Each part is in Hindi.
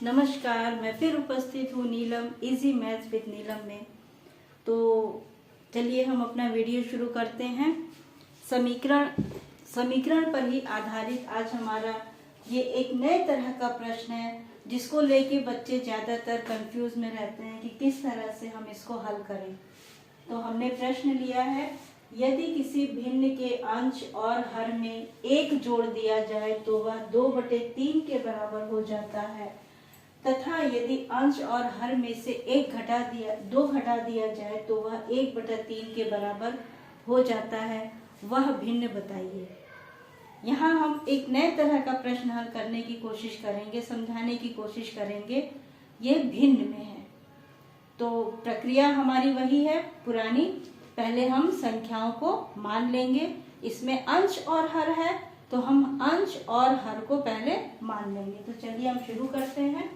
नमस्कार, मैं फिर उपस्थित हूँ नीलम इजी मैथ्स विद नीलम में। तो चलिए हम अपना वीडियो शुरू करते हैं। समीकरण पर ही आधारित आज हमारा ये एक नए तरह का प्रश्न है जिसको लेके बच्चे ज़्यादातर कंफ्यूज में रहते हैं कि किस तरह से हम इसको हल करें। तो हमने प्रश्न लिया है, यदि किसी भिन्न के अंश और हर में 1 जोड़ दिया जाए तो वह 2/3 के बराबर हो जाता है, तथा यदि अंश और हर में से 2 घटा दिया जाए तो वह 1/3 के बराबर हो जाता है, वह भिन्न बताइए। यहाँ हम एक नए तरह का प्रश्न हल करने की कोशिश करेंगे, समझाने की कोशिश करेंगे। ये भिन्न में है तो प्रक्रिया हमारी वही है पुरानी। पहले हम संख्याओं को मान लेंगे, इसमें अंश और हर है तो हम अंश और हर को पहले मान लेंगे। तो चलिए हम शुरू करते हैं।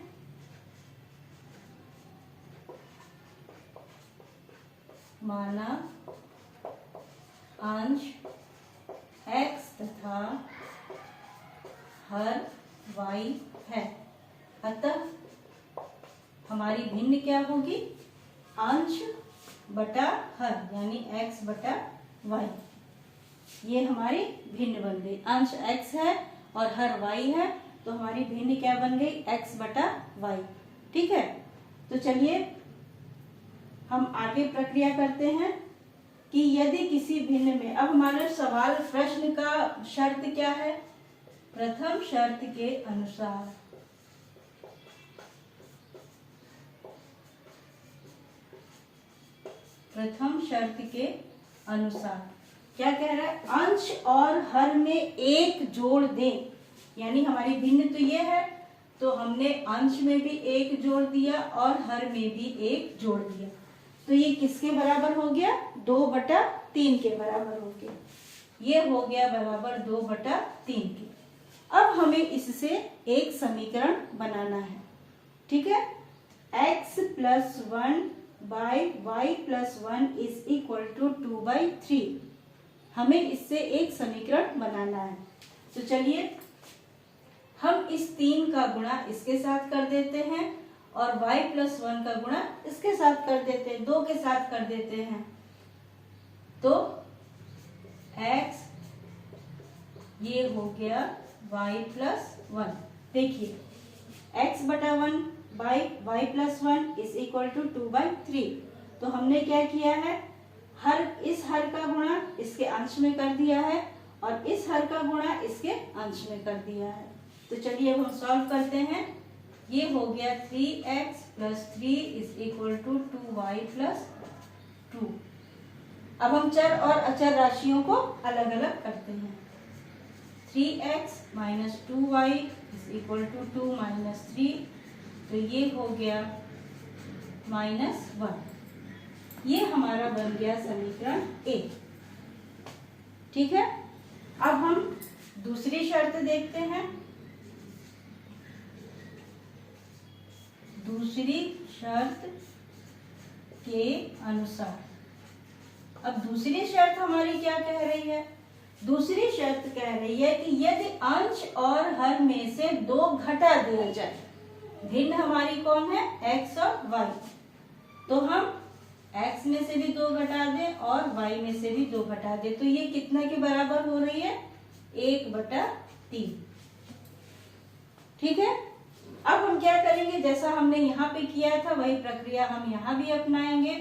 माना अंश x तथा हर y है, अतः हमारी भिन्न क्या होगी? अंश बटा हर, यानी x बटा y। ये हमारी भिन्न बन गई। अंश x है और हर y है तो हमारी भिन्न क्या बन गई? x बटा y। ठीक है, तो चलिए हम आगे प्रक्रिया करते हैं कि यदि किसी भिन्न में, अब हमारा सवाल प्रश्न का शर्त क्या है? प्रथम शर्त के अनुसार। प्रथम शर्त के अनुसार क्या कह रहा है? अंश और हर में 1 जोड़ दें, यानी हमारी भिन्न तो ये है तो हमने अंश में भी 1 जोड़ दिया और हर में भी 1 जोड़ दिया, तो ये किसके बराबर हो गया? 2/3 के बराबर हो गया। ये हो गया बराबर 2/3 के। अब हमें इससे एक समीकरण बनाना है। ठीक है, x + 1 / y + 1 = 2/3। हमें इससे एक समीकरण बनाना है। तो चलिए हम इस 3 का गुणा इसके साथ कर देते हैं और y + 1 का गुणा इसके साथ कर देते हैं, 2 के साथ कर देते हैं। तो x ये हो गया y + 1। देखिए x बटा 1 / y + 1 = 2/3। तो हमने क्या किया है? इस हर का गुणा इसके अंश में कर दिया है और इस हर का गुणा इसके अंश में कर दिया है। तो चलिए अब हम सॉल्व करते हैं। ये हो गया 3x + 3 = 2y + 2। अब हम चर और अचर राशियों को अलग अलग करते हैं। 3x - 2y = 2 - 3, तो ये हो गया -1। ये हमारा बन गया समीकरण A। ठीक है, अब हम दूसरी शर्त देखते हैं। दूसरी शर्त के अनुसार, अब दूसरी शर्त हमारी क्या कह रही है? दूसरी शर्त कह रही है कि यदि अंश और हर में से 2 घटा दिया जाए, भिन्न हमारी कौन है? x और y, तो हम x में से भी 2 घटा दें और y में से भी 2 घटा दें, तो ये कितना के बराबर हो रही है? 1/3। ठीक है, अब हम क्या करेंगे? जैसा हमने यहाँ पे किया था वही प्रक्रिया हम यहाँ भी अपनाएंगे।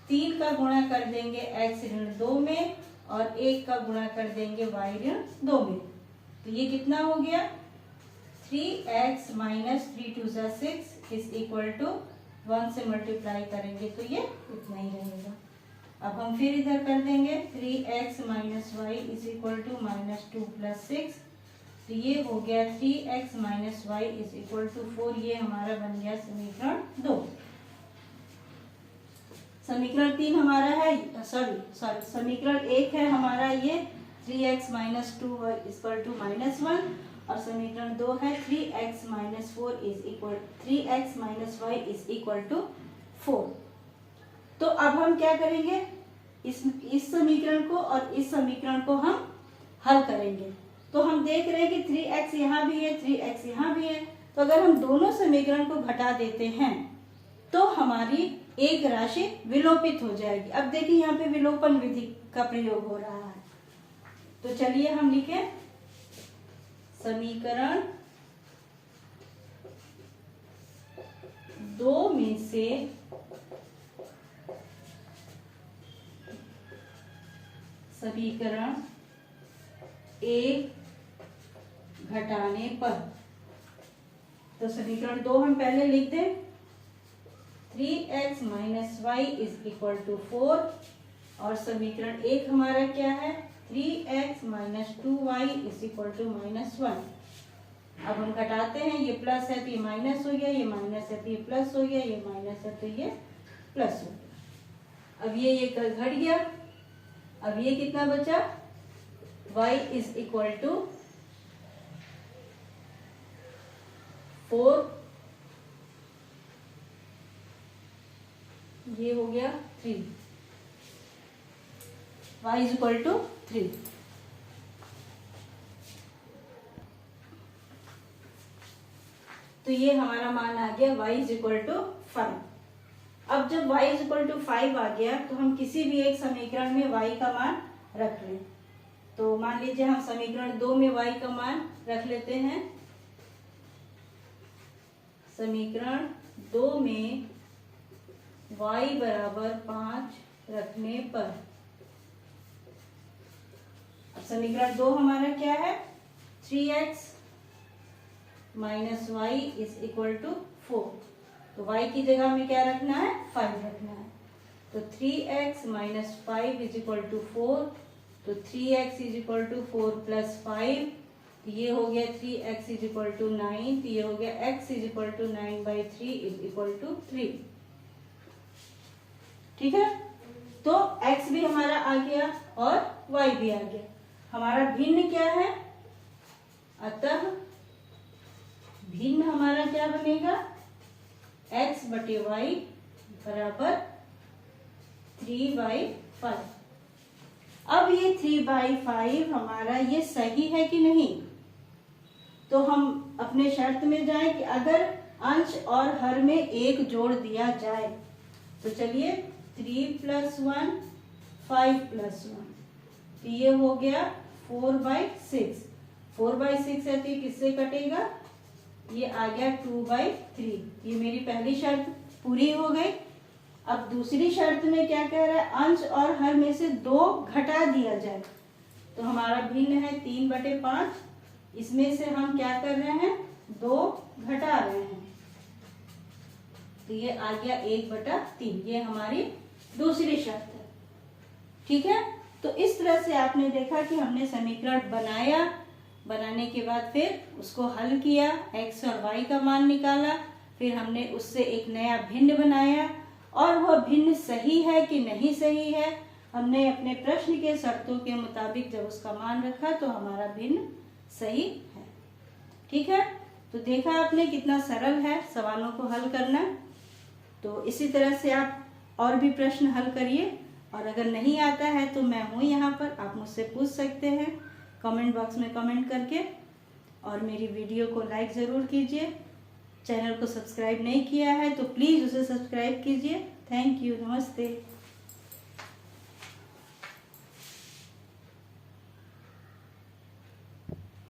3 का गुणा कर देंगे x ऋण 2 में और 1 का गुणा कर देंगे y ऋण 2 में, तो ये कितना हो गया? 3x - 3 × 6 = 1 से मल्टीप्लाई करेंगे तो ये इतना ही रहेगा। अब हम फिर इधर कर देंगे 3x - y = -2 + 6, तो ये हो गया 3x - y = 4। ये हमारा बन गया समीकरण 2। समीकरण 3 हमारा है, समीकरण 1 है हमारा ये 3x - 2y = -1 और समीकरण 2 है 3x - y = 4। तो अब हम क्या करेंगे? इस समीकरण को और इस समीकरण को हम हल करेंगे। तो हम देख रहे हैं कि 3x यहाँ भी है, 3x यहाँ भी है, तो अगर हम दोनों समीकरण को घटा देते हैं तो हमारी एक राशि विलोपित हो जाएगी। अब देखिए यहाँ पे विलोपन विधि का प्रयोग हो रहा है, तो चलिए हम लिखें समीकरण 2 में से समीकरण 1 घटाने पर, तो समीकरण 2 हम पहले लिख दें 3x - y = 4 और समीकरण 1 हमारा क्या है 3x - 2y = -1। अब हम घटाते हैं, ये प्लस है तो ये माइनस हो गया, ये माइनस है तो ये प्लस हो गया, ये माइनस है तो ये प्लस हो गया। अब ये घट गया। अब ये कितना बचा y = 4, ये हो गया 3, y = 3। तो ये हमारा मान आ गया y = 5। अब जब y = 5 आ गया तो हम किसी भी एक समीकरण में y का मान रख लें। तो मान लीजिए हम समीकरण 2 में y का मान रख लेते हैं। समीकरण 2 में y = 5 रखने पर, अब समीकरण 2 हमारा क्या है 3x - y = 4, तो y की जगह हमें क्या रखना है 5 रखना है। तो 3x - 5 = 4, तो 3x = 4 + 5, ये हो गया 3x = 9, तो ये हो गया x = 9/3 = 3। ठीक है, तो x भी हमारा आ गया और y भी आ गया। हमारा भिन्न क्या है, अतः भिन्न हमारा क्या बनेगा x/y = 3/5। अब ये 3/5 हमारा ये सही है कि नहीं, तो हम अपने शर्त में जाएं कि अगर अंश और हर में एक जोड़ दिया जाए, तो चलिए 3 + 1 5 + 1, तो ये हो गया 4/6। 4/6 है तो ये किससे कटेगा, ये आ गया 2/3। ये मेरी पहली शर्त पूरी हो गई। अब दूसरी शर्त में क्या कह रहा है, अंश और हर में से 2 घटा दिया जाए, तो हमारा भिन्न है 3/5, इसमें से हम क्या कर रहे हैं 2 घटा रहे हैं, तो ये आ गया 1/3। ये हमारी दूसरी शर्त है। ठीक है, तो इस तरह से आपने देखा कि हमने समीकरण बनाया, बनाने के बाद फिर उसको हल किया, x और y का मान निकाला, फिर हमने उससे एक नया भिन्न बनाया और वह भिन्न सही है कि नहीं सही है, हमने अपने प्रश्न के शर्तों के मुताबिक जब उसका मान रखा तो हमारा भिन्न सही है। ठीक है, तो देखा आपने कितना सरल है सवालों को हल करना। तो इसी तरह से आप और भी प्रश्न हल करिए, और अगर नहीं आता है तो मैं हूँ यहाँ पर, आप मुझसे पूछ सकते हैं कमेंट बॉक्स में कमेंट करके। और मेरी वीडियो को लाइक ज़रूर कीजिए। चैनल को सब्सक्राइब नहीं किया है तो प्लीज़ उसे सब्सक्राइब कीजिए। थैंक यू, नमस्ते।